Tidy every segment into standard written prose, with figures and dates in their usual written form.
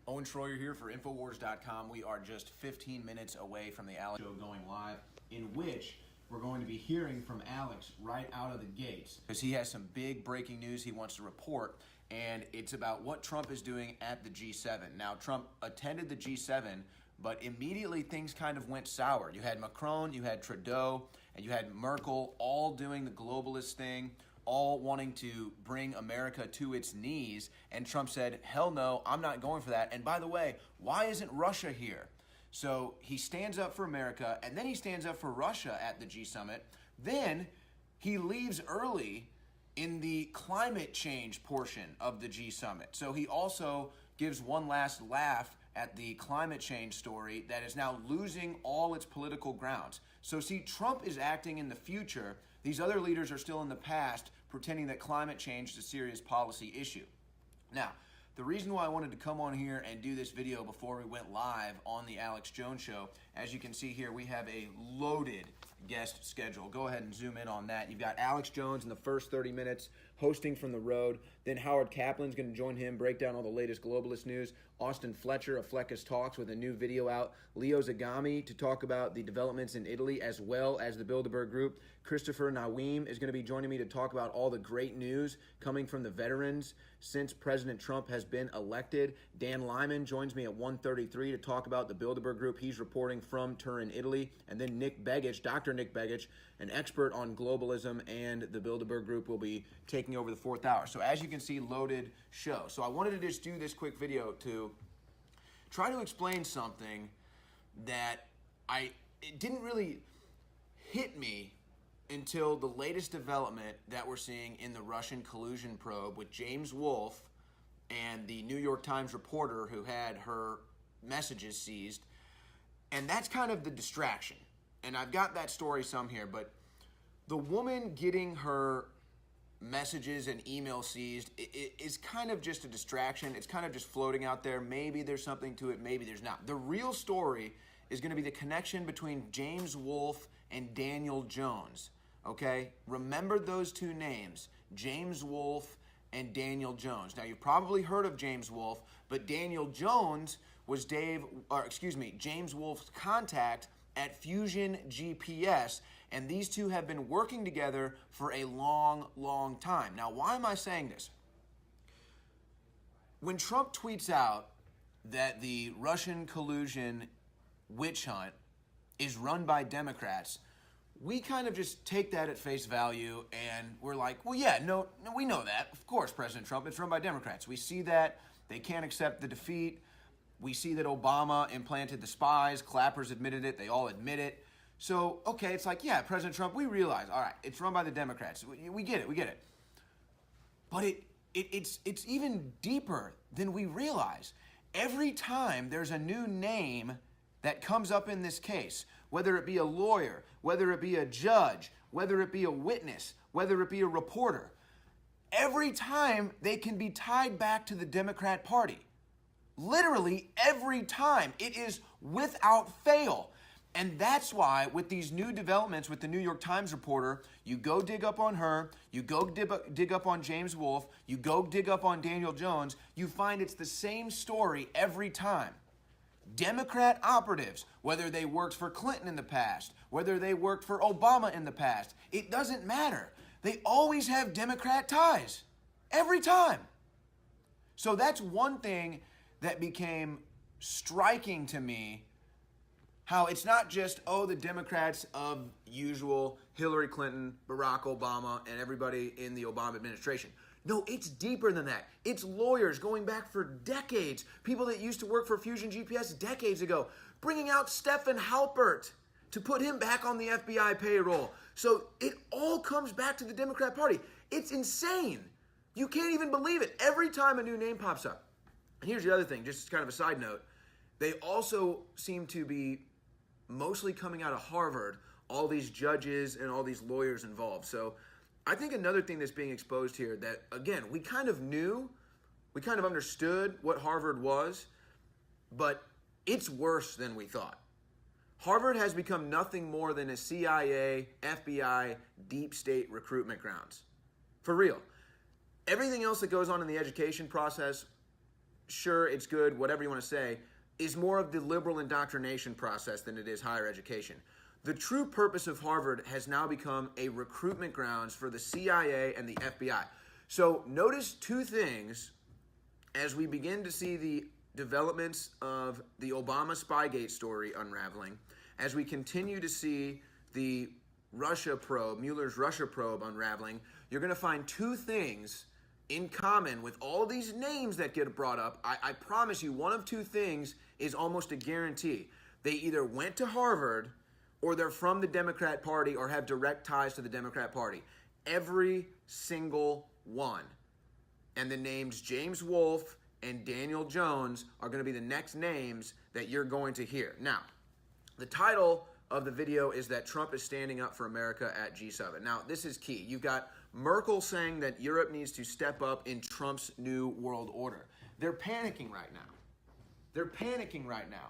Owen Schroyer here for Infowars.com. We are just 15 minutes away from the Alex show going live, in which we're going to be hearing from Alex right out of the gates, because he has some big breaking news he wants to report, and it's about what Trump is doing at the G7. Now, Trump attended the G7, but immediately things kind of went sour. You had Macron, you had Trudeau, and you had Merkel all doing the globalist thing, all wanting to bring America to its knees, and Trump said, hell no, I'm not going for that. And by the way, why isn't Russia here? So he stands up for America, and then he stands up for Russia at the G Summit. Then he leaves early in the climate change portion of the G Summit. So he also gives one last laugh at the climate change story that is now losing all its political grounds. So see, Trump is acting in the future. These other leaders are still in the past, pretending that climate change is a serious policy issue. Now, the reason why I wanted to come on here and do this video before we went live on the Alex Jones Show, as you can see here, we have a loaded guest schedule. Go ahead and zoom in on that. You've got Alex Jones in the first 30 minutes, hosting from the road. Then Howard Kaplan's going to join him, break down all the latest globalist news. Austin Fletcher of Fleckus Talks with a new video out. Leo Zagami to talk about the developments in Italy as well as the Bilderberg Group. Christopher Naweem is going to be joining me to talk about all the great news coming from the veterans since President Trump has been elected. Dan Lyman joins me at 1:33 to talk about the Bilderberg Group. He's reporting from Turin, Italy. And then Nick Begich, Dr. Nick Begich, an expert on globalism and the Bilderberg Group, will be taking over the fourth hour. So as you can see, loaded show. So I wanted to just do this quick video to try to explain something that it didn't really hit me until the latest development that we're seeing in the Russian collusion probe with James Wolfe and the New York Times reporter who had her messages seized. And that's kind of the distraction. And I've got that story some here, but the woman getting her messages and emails seized is kind of just a distraction. It's kind of just floating out there. Maybe there's something to it, maybe there's not. The real story is going to be the connection between James Wolfe and Daniel Jones. Okay? Remember those two names, James Wolfe and Daniel Jones. Now, you've probably heard of James Wolfe, but Daniel Jones was James Wolfe's contact at Fusion GPS, and these two have been working together for a long, long time. Now, why am I saying this? When Trump tweets out that the Russian collusion witch hunt is run by Democrats, we kind of just take that at face value, and we're like, well, yeah, no, we know that. Of course, President Trump, it's run by Democrats. We see that. They can't accept the defeat. We see that Obama implanted the spies. Clapper's admitted it. They all admit it. So, okay, it's like, yeah, President Trump, we realize, all right, it's run by the Democrats. We get it. But it's even deeper than we realize. Every time there's a new name that comes up in this case, whether it be a lawyer, whether it be a judge, whether it be a witness, whether it be a reporter, every time they can be tied back to the Democrat Party. Literally every time. It is without fail. And that's why with these new developments with the New York Times reporter, you go dig up on her, you go dig up on James Wolfe, you go dig up on Daniel Jones, you find it's the same story every time. Democrat operatives, whether they worked for Clinton in the past, whether they worked for Obama in the past, it doesn't matter. They always have Democrat ties. Every time. So that's one thing that became striking to me, how it's not just, the Democrats of usual, Hillary Clinton, Barack Obama, and everybody in the Obama administration. No, it's deeper than that. It's lawyers going back for decades, people that used to work for Fusion GPS decades ago, bringing out Stephen Halpert to put him back on the FBI payroll. So it all comes back to the Democrat Party. It's insane. You can't even believe it. Every time a new name pops up. And here's the other thing, just kind of a side note. They also seem to be mostly coming out of Harvard, all these judges and all these lawyers involved. So I think another thing that's being exposed here that, again, we kind of knew, we kind of understood what Harvard was, but it's worse than we thought. Harvard has become nothing more than a CIA, FBI, deep state recruitment grounds. For real. Everything else that goes on in the education process, sure, it's good, whatever you want to say, is more of the liberal indoctrination process than it is higher education. The true purpose of Harvard has now become a recruitment grounds for the CIA and the FBI. So notice two things as we begin to see the developments of the Obama Spygate story unraveling, as we continue to see the Russia probe, Mueller's Russia probe unraveling. You're going to find two things in common with all of these names that get brought up. I promise you, one of two things is almost a guarantee. They either went to Harvard or they're from the Democrat Party or have direct ties to the Democrat Party. Every single one. And the names James Wolfe and Daniel Jones are going to be the next names that you're going to hear. Now, the title of the video is that Trump is standing up for America at G7. Now, this is key. You've got Merkel saying that Europe needs to step up in Trump's new world order. They're panicking right now. They're panicking right now.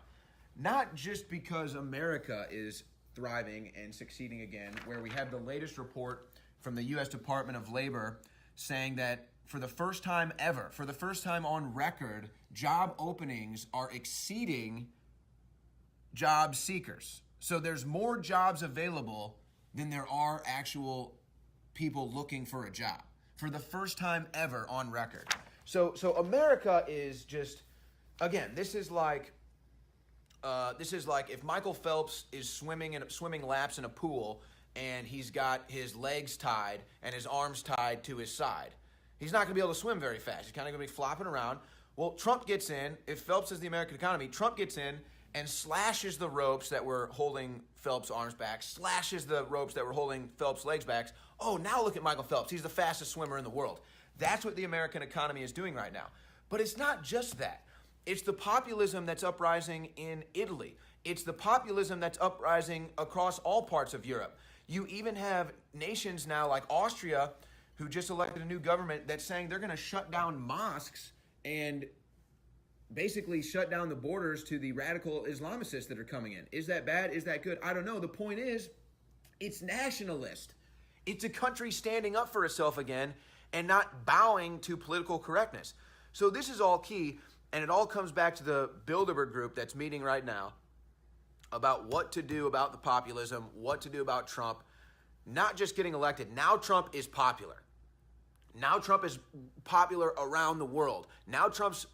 Not just because America is thriving and succeeding again, where we have the latest report from the U.S. Department of Labor saying that for the first time ever, for the first time on record, job openings are exceeding job seekers. So there's more jobs available than there are actual people looking for a job for the first time ever on record. So America is just, again, this is like if Michael Phelps is swimming laps in a pool and he's got his legs tied and his arms tied to his side. He's not going to be able to swim very fast. He's kind of going to be flopping around. Well, Trump gets in. If Phelps is the American economy, Trump gets in and slashes the ropes that were holding Phelps' arms back, slashes the ropes that were holding Phelps' legs back. Oh, now look at Michael Phelps. He's the fastest swimmer in the world. That's what the American economy is doing right now. But it's not just that. It's the populism that's uprising in Italy. It's the populism that's uprising across all parts of Europe. You even have nations now like Austria who just elected a new government that's saying they're going to shut down mosques and basically shut down the borders to the radical Islamicists that are coming in. Is that bad? Is that good? I don't know. The point is, it's nationalist. It's a country standing up for itself again and not bowing to political correctness. So this is all key, and it all comes back to the Bilderberg group that's meeting right now about what to do about the populism, what to do about Trump, not just getting elected. Now Trump is popular. Now Trump is popular around the world. Now Trump's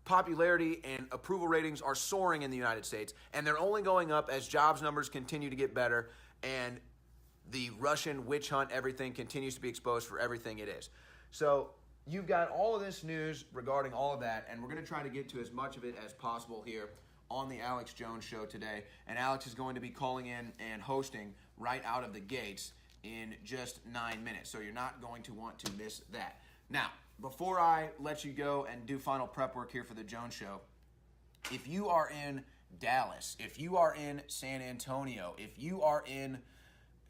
popularity and approval ratings are soaring in the United States, and they're only going up as jobs numbers continue to get better and the Russian witch hunt, everything continues to be exposed for everything it is. So you've got all of this news regarding all of that, and we're going to try to get to as much of it as possible here on the Alex Jones Show today. And Alex is going to be calling in and hosting right out of the gates in just 9 minutes. So you're not going to want to miss that. Now, before I let you go and do final prep work here for the Jones Show, if you are in Dallas, if you are in San Antonio, if you are in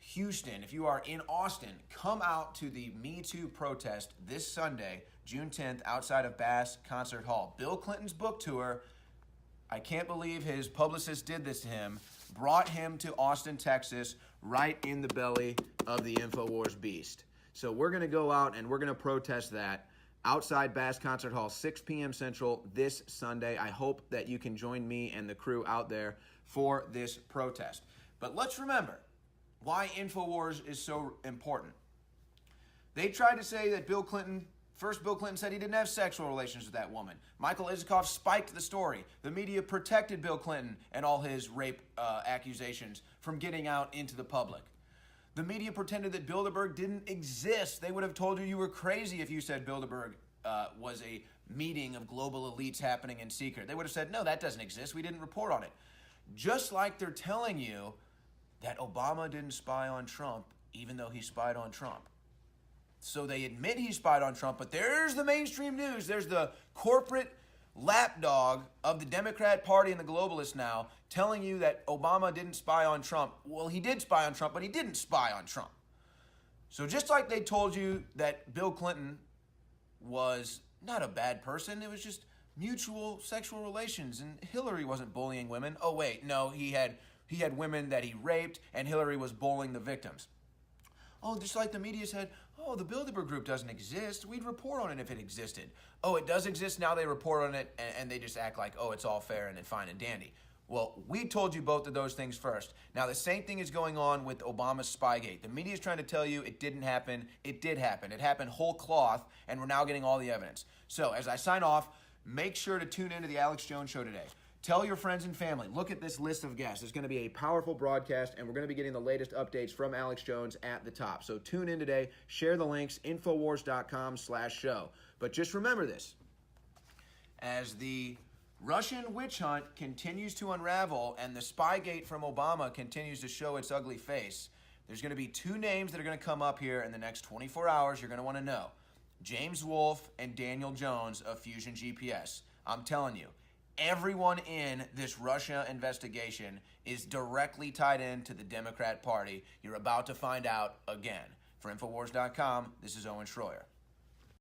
Houston, if you are in Austin, come out to the Me Too protest this Sunday, June 10th, outside of Bass Concert Hall. Bill Clinton's book tour, I can't believe his publicist did this to him, brought him to Austin, Texas, right in the belly of the InfoWars beast. So we're going to go out and we're going to protest that outside Bass Concert Hall, 6 p.m. Central this Sunday. I hope that you can join me and the crew out there for this protest. But let's remember why InfoWars is so important. They tried to say that Bill Clinton said he didn't have sexual relations with that woman. Michael Isikoff spiked the story. The media protected Bill Clinton and all his rape accusations from getting out into the public. The media pretended that Bilderberg didn't exist. They would have told you were crazy if you said Bilderberg was a meeting of global elites happening in secret. They would have said, no, that doesn't exist. We didn't report on it. Just like they're telling you that Obama didn't spy on Trump, even though he spied on Trump. So they admit he spied on Trump, but there's the mainstream news. There's the corporate lapdog of the Democrat Party and the globalists now telling you that Obama didn't spy on Trump. Well, he did spy on Trump, but he didn't spy on Trump. So just like they told you that Bill Clinton was not a bad person, it was just mutual sexual relations, and Hillary wasn't bullying women. Oh, wait, no, he had women that he raped, and Hillary was bullying the victims. Oh, just like the media said, Oh, the Bilderberg Group doesn't exist. We'd report on it if it existed. Oh, it does exist. Now they report on it and they just act like, oh, it's all fair and fine and dandy. Well, we told you both of those things first. Now, the same thing is going on with Obama's Spygate. The media is trying to tell you it didn't happen. It did happen. It happened whole cloth, and we're now getting all the evidence. So, as I sign off, make sure to tune into the Alex Jones Show today. Tell your friends and family. Look at this list of guests. It's going to be a powerful broadcast, and we're going to be getting the latest updates from Alex Jones at the top. So tune in today. Share the links, Infowars.com/show. But just remember this. As the Russian witch hunt continues to unravel and the Spygate from Obama continues to show its ugly face, there's going to be two names that are going to come up here in the next 24 hours you're going to want to know. James Wolfe and Daniel Jones of Fusion GPS. I'm telling you, everyone in this Russia investigation is directly tied into the Democrat Party. You're about to find out again. For Infowars.com, this is Owen Schroyer.